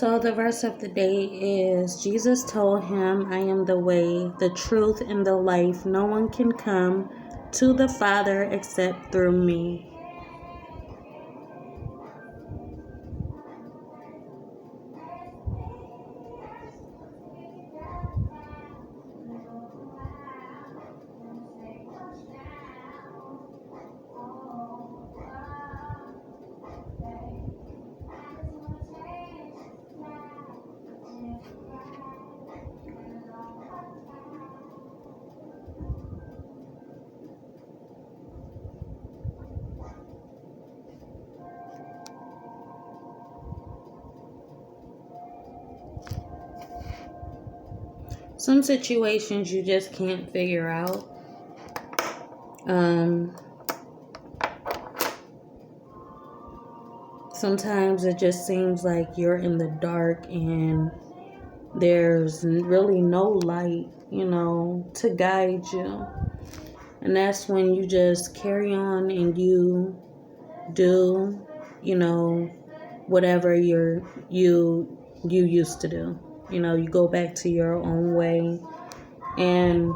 So the verse of the day is, Jesus told him, I am the way, the truth, and the life. No one can come to the Father except through me. Some situations you just can't figure out. Sometimes it just seems like you're in the dark and there's really no light, to guide you. And that's when you just carry on and you do, whatever you used to do. You go back to your own way. And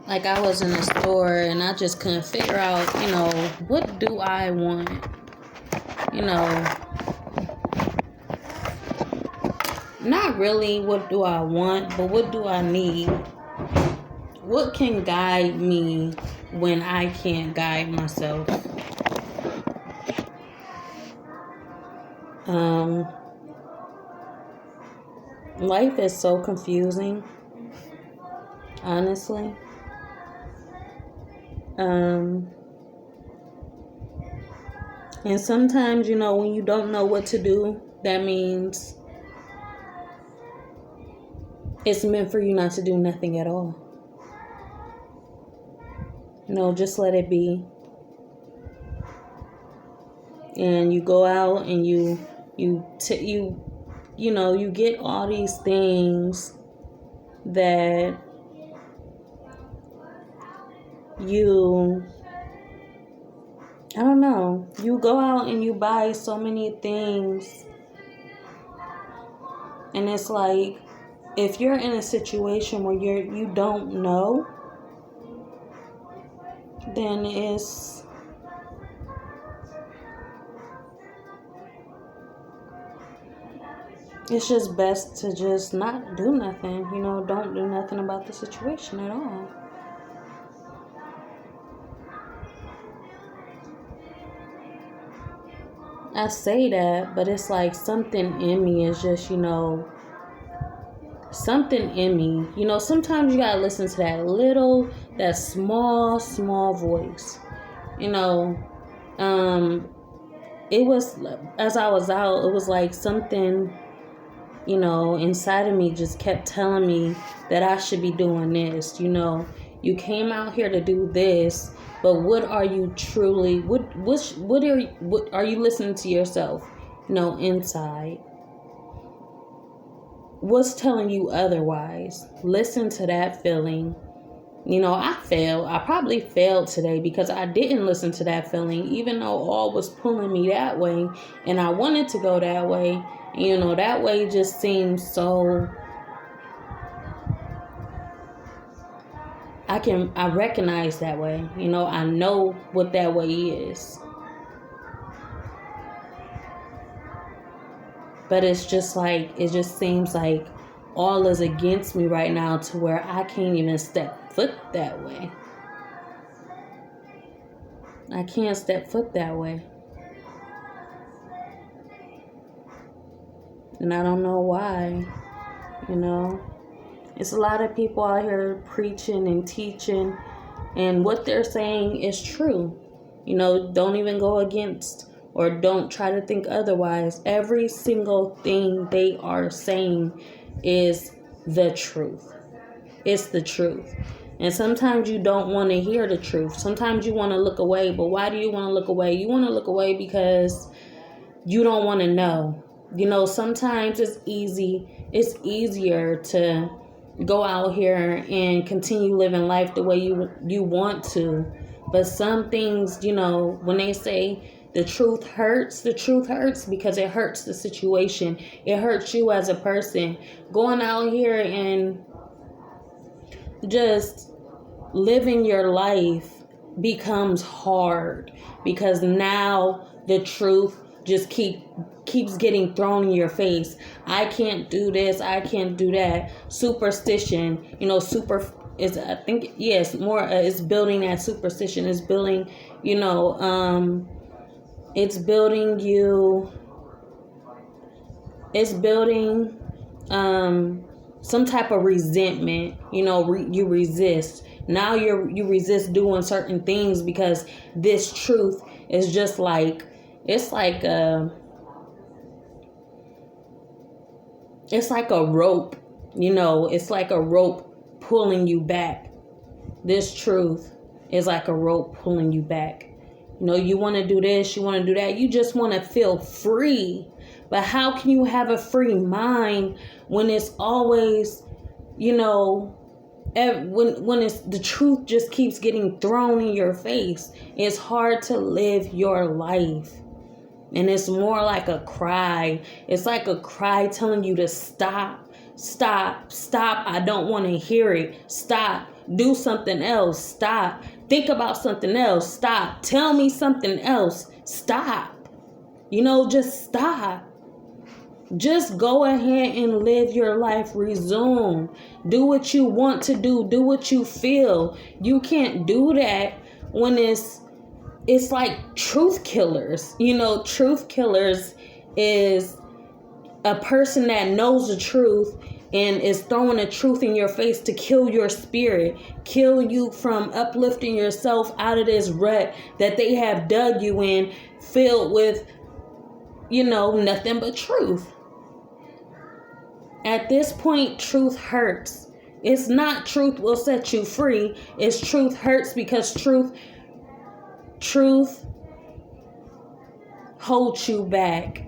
like I was in a store and I just couldn't figure out, what do I want? Not really what do I want, but what do I need? What can guide me when I can't guide myself? Life is so confusing, honestly. And sometimes, when you don't know what to do, that means it's meant for you not to do nothing at all. Just let it be. And you go out and you get all these things that you go out and you buy so many things, and it's like, if you're in a situation where you don't know, then it's just best to just not do nothing, don't do nothing about the situation at all. I say that, but it's like something in me is just, something in me. Sometimes you gotta listen to that small voice. It was, as I was out, it was like something, inside of me just kept telling me that I should be doing this. You came out here to do this, but what are you truly, what are you listening to yourself, inside? What's telling you otherwise? Listen to that feeling. I probably failed today because I didn't listen to that feeling, even though all was pulling me that way and I wanted to go that way. That way just seems so, I recognize that way. I know what that way is. But it's just like, it just seems like all is against me right now to where I can't even step foot that way. I can't step foot that way. And I don't know why, It's a lot of people out here preaching and teaching, and what they're saying is true. Don't even go against or don't try to think otherwise. Every single thing they are saying is the truth. It's the truth. And sometimes you don't want to hear the truth. Sometimes you want to look away. But why do you want to look away? You want to look away because you don't want to know. Sometimes it's easier to go out here and continue living life the way you want to But some things, when they say the truth hurts because it hurts the situation. It hurts you as a person. Going out here and just living your life becomes hard because now the truth just keeps getting thrown in your face. I can't do this, I can't do that. Superstition, is, I think, yes, more it's building that superstition. It's building, it's building you, it's building some type of resentment. You resist. Now you resist doing certain things because this truth is just like, it's like a rope. It's like a rope pulling you back. This truth is like a rope pulling you back. You want to do this, you want to do that. You just want to feel free. But how can you have a free mind when it's always, when it's the truth just keeps getting thrown in your face? It's hard to live your life. And it's more like a cry. It's like a cry telling you to stop, stop, stop. I don't want to hear it. Stop. Do something else. Stop. Think about something else. Stop. Tell me something else. Stop. Just stop. Just go ahead and live your life. Resume. Do what you want to do. Do what you feel. You can't do that when it's like truth killers. Truth killers is a person that knows the truth and is throwing the truth in your face to kill your spirit, kill you from uplifting yourself out of this rut that they have dug you in, filled with, nothing but truth. At this point, truth hurts. It's not truth will set you free. It's truth hurts because truth holds you back.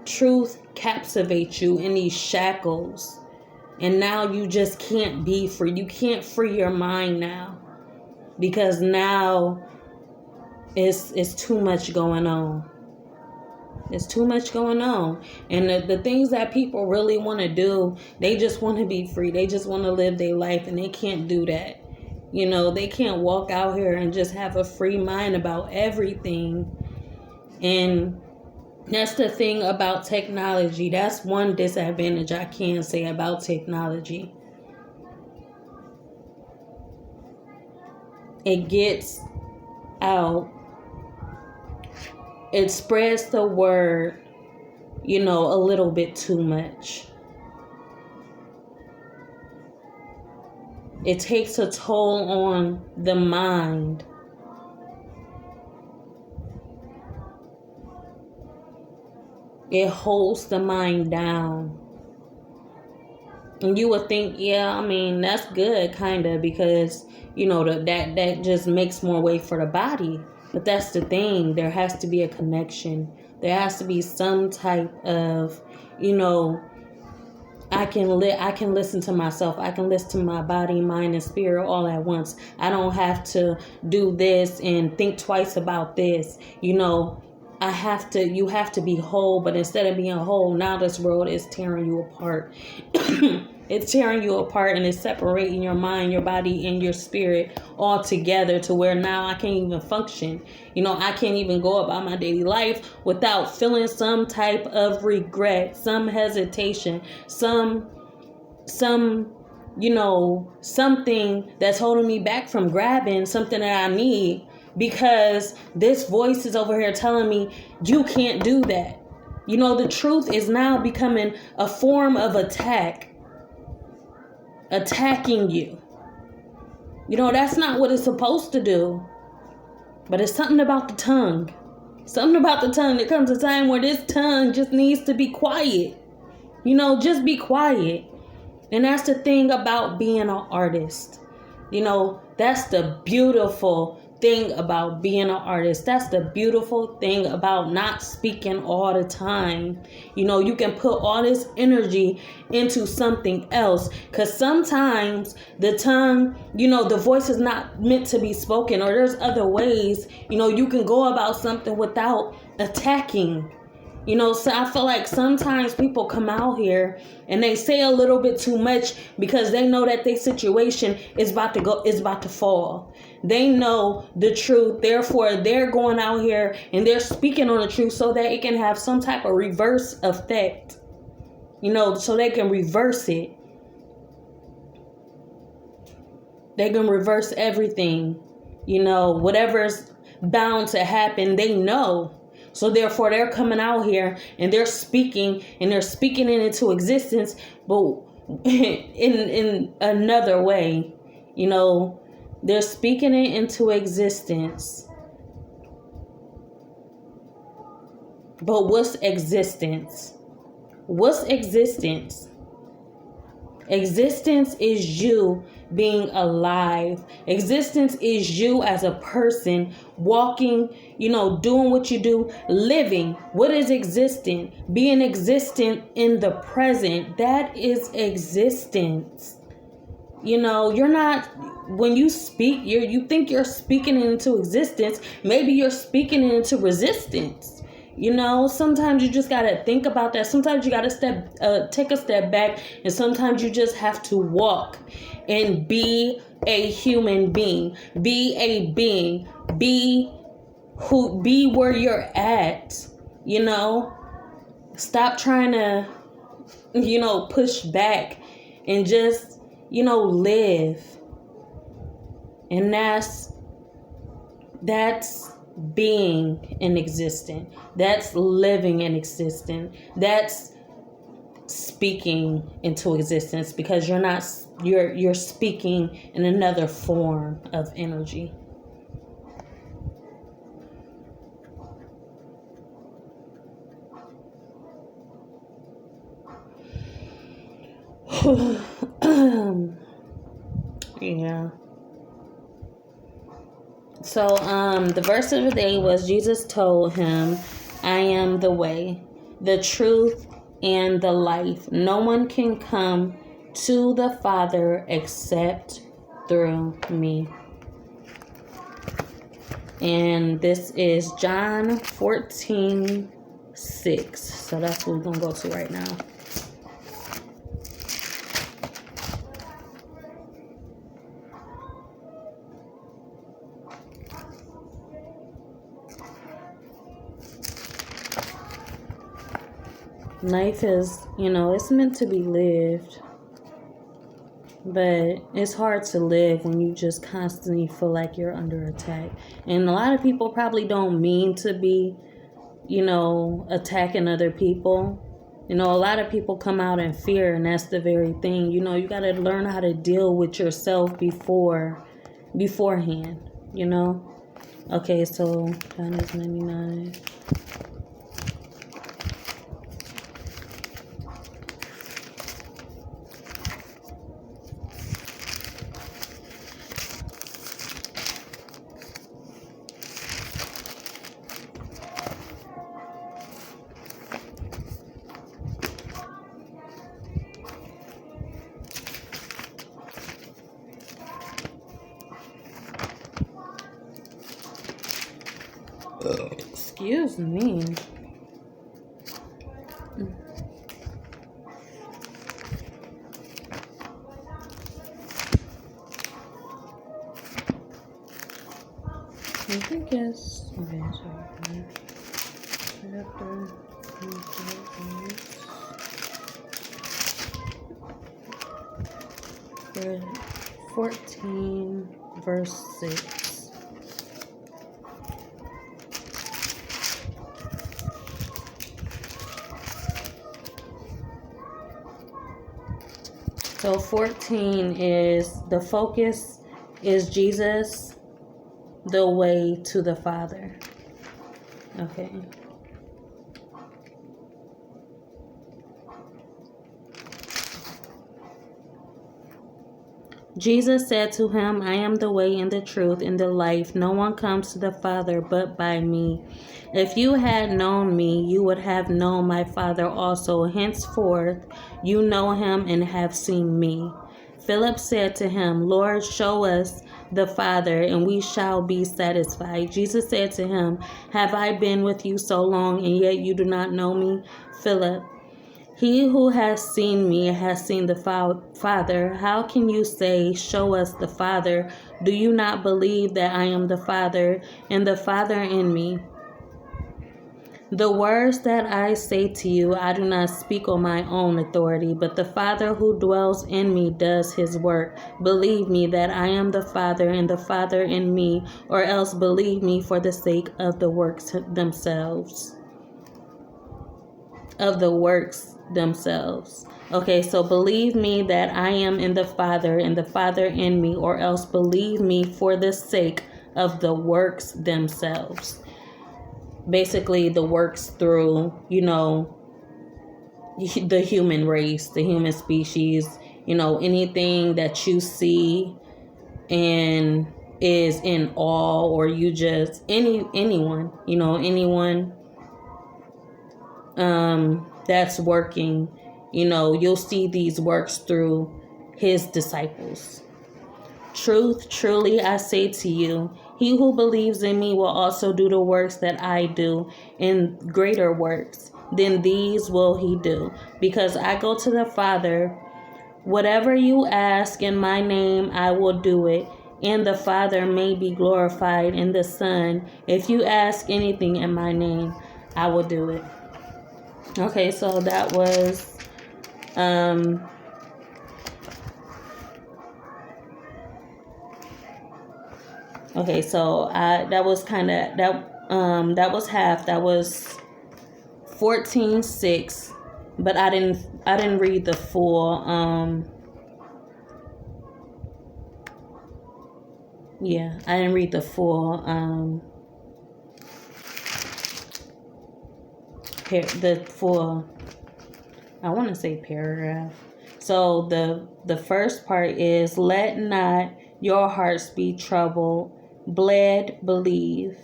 Truth captivates you in these shackles. And now you just can't be free. You can't free your mind now. Because now it's too much going on. It's too much going on. And the things that people really want to do, they just want to be free. They just want to live their life, and they can't do that. They can't walk out here and just have a free mind about everything. And that's the thing about technology. That's one disadvantage I can say about technology. It gets out. It spreads the word, a little bit too much. It takes a toll on the mind. It holds the mind down. And you would think, that's good, kind of, because, that just makes more way for the body. But that's the thing. There has to be a connection. There has to be some type of, I can listen to myself. I can listen to my body, mind, and spirit all at once. I don't have to do this and think twice about this. You have to be whole, but instead of being whole, now this world is tearing you apart. It's tearing you apart, and it's separating your mind, your body, and your spirit all together to where now I can't even function. I can't even go about my daily life without feeling some type of regret, some hesitation, something that's holding me back from grabbing something that I need. Because this voice is over here telling me, you can't do that. The truth is now becoming a form of attacking you. That's not what it's supposed to do. But it's something about the tongue. Something about the tongue. There comes a time where this tongue just needs to be quiet. Just be quiet. And that's the thing about being an artist. That's the beautiful thing about being an artist. That's the beautiful thing about not speaking all the time. You can put all this energy into something else, because sometimes the tongue, the voice is not meant to be spoken, or there's other ways, you can go about something without attacking. So I feel like sometimes people come out here and they say a little bit too much because they know that their situation is about to fall. They know the truth, therefore they're going out here and they're speaking on the truth so that it can have some type of reverse effect. So they can reverse it. They can reverse everything. Whatever's bound to happen, they know. So therefore they're coming out here and they're speaking it into existence, but in another way. They're speaking it into existence. But what's existence? What's existence? Existence is you being alive. Existence is you as a person walking, doing what you do, living. What is existent? Being existent in the present. That is existence. You're not, when you speak, you think you're speaking it into existence. Maybe you're speaking it into resistance. Sometimes you just gotta think about that. Sometimes you gotta take a step back, and sometimes you just have to walk and be a human being. Be a being. Be where you're at. Stop trying to, push back and just, live. And that's being in existence. That's living in existence. That's speaking into existence, because you're speaking in another form of energy. Yeah. So, the verse of the day was, Jesus told him, I am the way, the truth, and the life. No one can come to the Father except through me. And this is John 14:6. So that's what we're going to go to right now. Life is, it's meant to be lived. But it's hard to live when you just constantly feel like you're under attack. And a lot of people probably don't mean to be, attacking other people. A lot of people come out in fear, and that's the very thing. You got to learn how to deal with yourself beforehand. Okay, so John is 99. Excuse me. I think it's okay. Sorry. Chapter 14, verse 6. So 14 is the focus is Jesus, the way to the Father. Okay. Jesus said to him, I am the way and the truth and the life. No one comes to the Father but by me. If you had known me, you would have known my Father also. Henceforth, you know him and have seen me. Philip said to him, Lord, show us the Father, and we shall be satisfied. Jesus said to him, have I been with you so long, and yet you do not know me? Philip, he who has seen me has seen the Father. How can you say, show us the Father? Do you not believe that I am the Father, and the Father in me? The words that I say to you, I do not speak on my own authority, but the Father who dwells in me does his work. Believe me that I am the Father and the Father in me, or else believe me for the sake of the works themselves. Okay, so believe me that I am in the Father and the Father in me, or else believe me for the sake of the works themselves. Basically, the works through, the human race, the human species, anything that you see and is in awe, or you just, anyone, that's working, you'll see these works through his disciples. Truly, I say to you, he who believes in me will also do the works that I do, and greater works than these will he do, because I go to the Father. Whatever you ask in my name, I will do it, and the Father may be glorified in the Son. If you ask anything in my name, I will do it. Okay, so that was okay, so that was kind of that was half. That was 14:6, but I didn't read the full I didn't read the full I want to say paragraph. So the first part is, let not your hearts be troubled. Believe.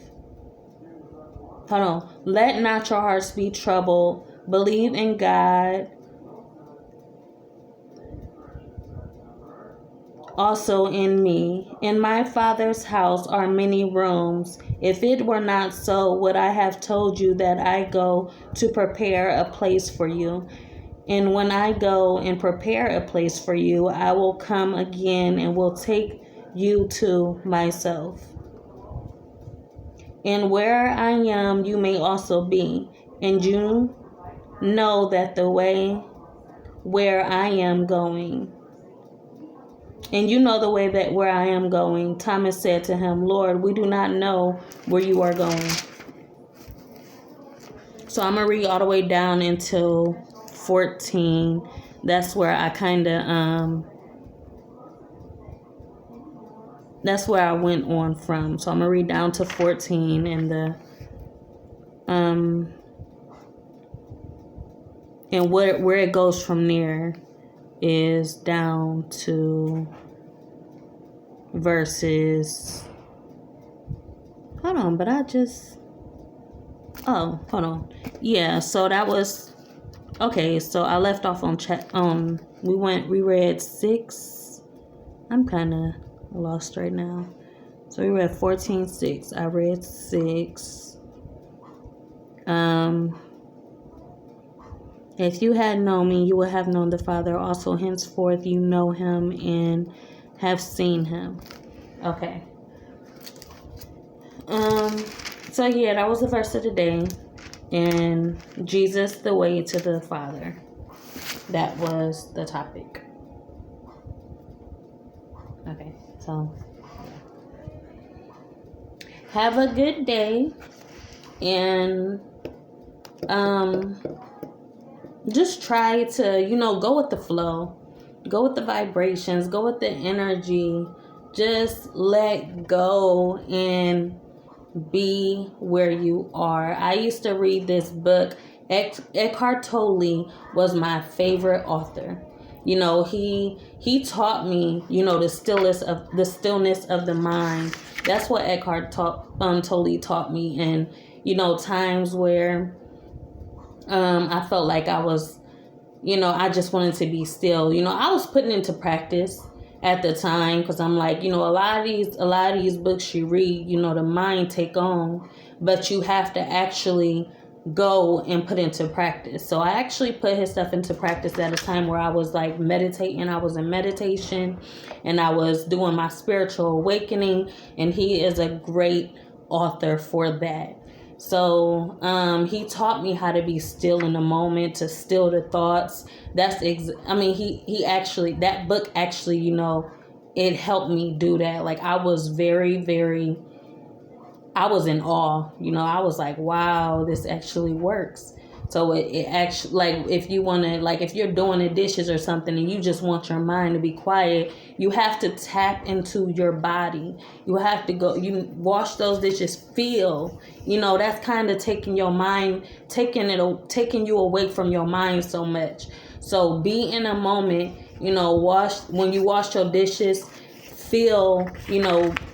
Hold on. Let not your hearts be troubled. Believe in God. Also in me. In my Father's house are many rooms. If it were not so, would I have told you that I go to prepare a place for you? And when I go and prepare a place for you, I will come again and will take you to myself. And where I am, you may also be. And you know that the way where I am going. And you know the way that where I am going. Thomas said to him, Lord, we do not know where you are going. So I'm going to read all the way down until 14. That's where I kind of, that's where I went on from. So I'm going to read down to 14 and where it goes from there is down to verses. Hold on, but hold on. Yeah, so that was okay. So I left off on we read 6. I'm kind of lost right now. So we read 14:6. I read 6. If you had known me, you would have known the Father also. Henceforth, you know him and have seen him. Okay. So yeah, that was the verse of the day. And Jesus, the way to the Father. That was the topic. Okay, so have a good day, and just try to, go with the flow, go with the vibrations, go with the energy. Just let go and be where you are. I used to read this book. Eckhart Tolle was my favorite author. He taught me, the stillness of the mind. That's what Eckhart Tolle taught me. And times where I felt like I was, I just wanted to be still. I was putting into practice at the time, because I'm like, a lot of these books you read, the mind take on, but you have to actually go and put into practice. So I actually put his stuff into practice at a time where I was like meditating. I was in meditation and I was doing my spiritual awakening, and he is a great author for that. So he taught me how to be still in the moment, to still the thoughts. He actually, that book actually, it helped me do that. Like, I was I was in awe. I was like, wow, this actually works. So it actually, like, if you want to, like, if you're doing the dishes or something and you just want your mind to be quiet, you have to tap into your body. You have to go, you wash those dishes, feel, that's kind of taking your mind, taking you away from your mind so much. So be in a moment, when you wash your dishes, feel,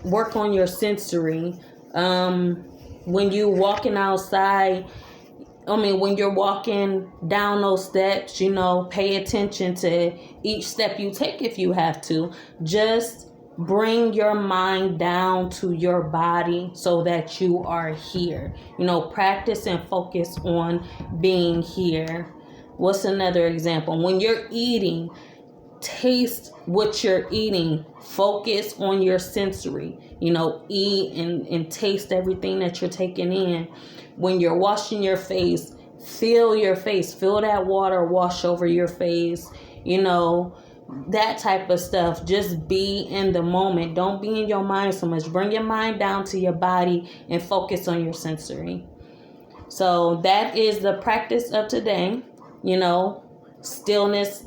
work on your sensory. When you walking outside, when you're walking down those steps, pay attention to each step you take if you have to. Just bring your mind down to your body so that you are here. Practice and focus on being here. What's another example? When you're eating, taste what you're eating. Focus on your sensory. Eat and taste everything that you're taking in. When you're washing your face, feel your face. Feel that water wash over your face. That type of stuff. Just be in the moment. Don't be in your mind so much. Bring your mind down to your body and focus on your sensory. So that is the practice of today. Stillness.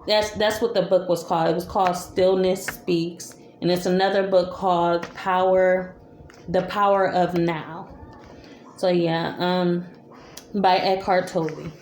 That's what the book was called. It was called Stillness Speaks. And it's another book called The Power of Now. So yeah, by Eckhart Tolle.